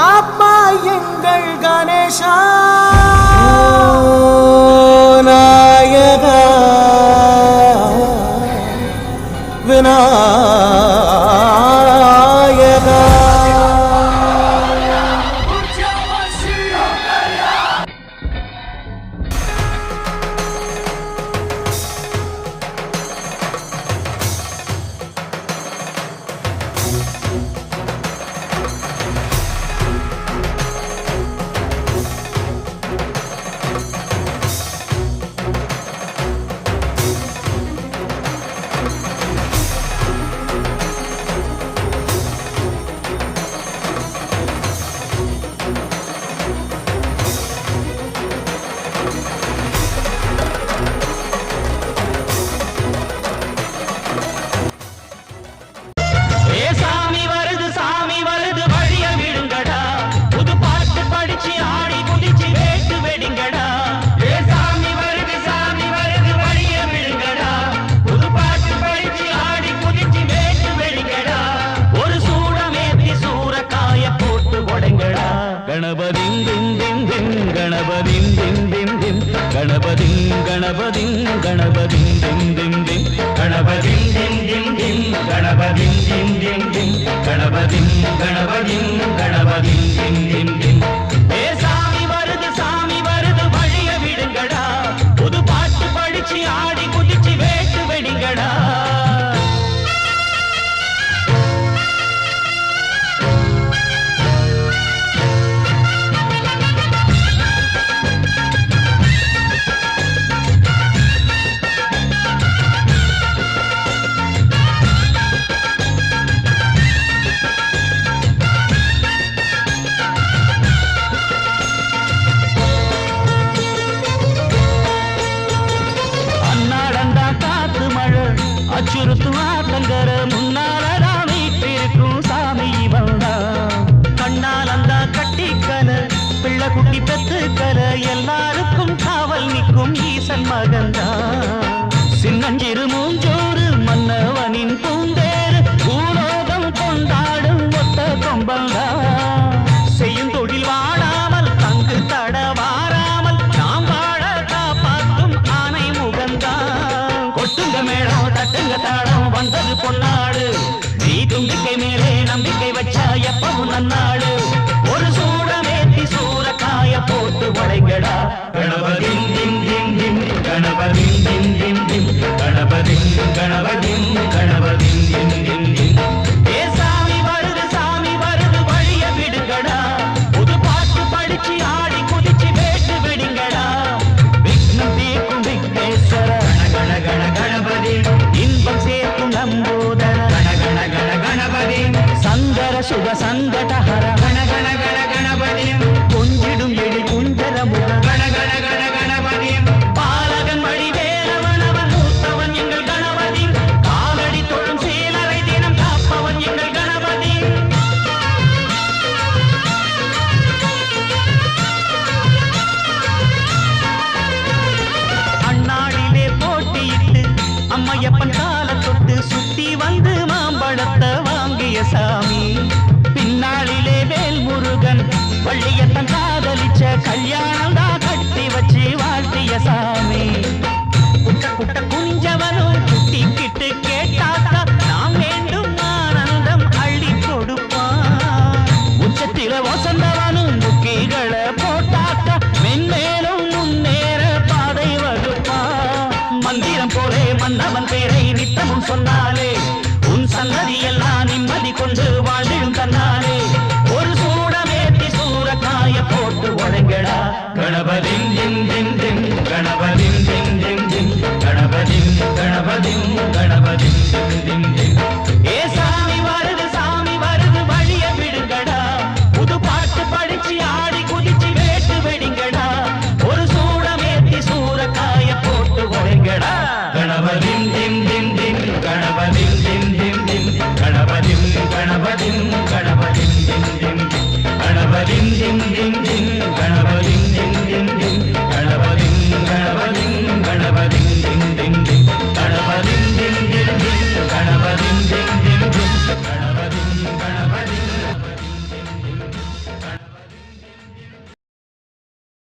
காப்பா எங்கள் கணேசா நாயகா விநாயகா. எல்லாருக்கும் காவல் நிற்கும் ஈசன் மகந்தா சின்னஞ்சிறு மூஞ்சோறு மன்னவனின் பூந்தேறு பூலோகம் கொண்டாடும் ஒத்த கொம்பந்தா செய்யும் தொழில் வாடாமல் தங்கு தட வாராமல் நாம் வாழ காப்பாற்றும் ஆனை முகந்தா கொட்டுங்க மேடம் தட்டுங்க தாடம் வந்தது பொன்னாடு நீ தும்பிக்கை மேலே நம்பிக்கை வச்சா எப்பவும் நன்னாடு ஒரு சூடமேத்தி சூரக்காய போட்டு உடைங்கடா கணபதின் திம் திம் திம் கணபதின் திம் திம் திம் கணபதின் கணபதின் கணபதின் திம் திம் திம். ஏ சாமி வருது வழிய விடுங்கடா புது பாட்டு படிச்சு ஆடி குதிச்சு வேட்டு விடுங்கடா விக்னம் தீர்க்கும் விக்னேஸ்வர கண கண கணபதி இன்பம் சேர்க்கும் நம்போதர கண கண கண கணபதி சந்தர சுக சங்கடஹர கண கண கண கணபதி கொஞ்சிடும் எழி குஞ்சர முக கண கண கண கணபதி பாலகன் வழி வேலவனவன் மூத்தவன் எங்கள் கணபதி காலடி தொழும் சீலரை தினம் காப்பவன் எங்கள் கணபதி. அண்ணாடிலே போட்டியிட்டு அம்மையப்பன் கால தொட்டு சுத்தி வந்து மாம்பழத்தை வாங்கிய சாமி பின்னாளிலே வேல் முருகன் வள்ளியத்தன் காதலிச்ச கல்யாணம் தான் கட்டி வச்சு வாழ்த்திய சாமி குட்ட குட்ட குஞ்சவனும் குட்டிக்கிட்டு கேட்டாக்கா நாம் வேண்டும் ஆனந்தம் அள்ளி கொடுப்பான் உச்சத்தில வசந்தவனும் முக்கிகளை போட்டாக்கா மென்மேலும் முன்னேற பாதை வகுப்பான் மந்திரம் போலே மன்னவன் பேரை நித்தமும் சொன்னாலே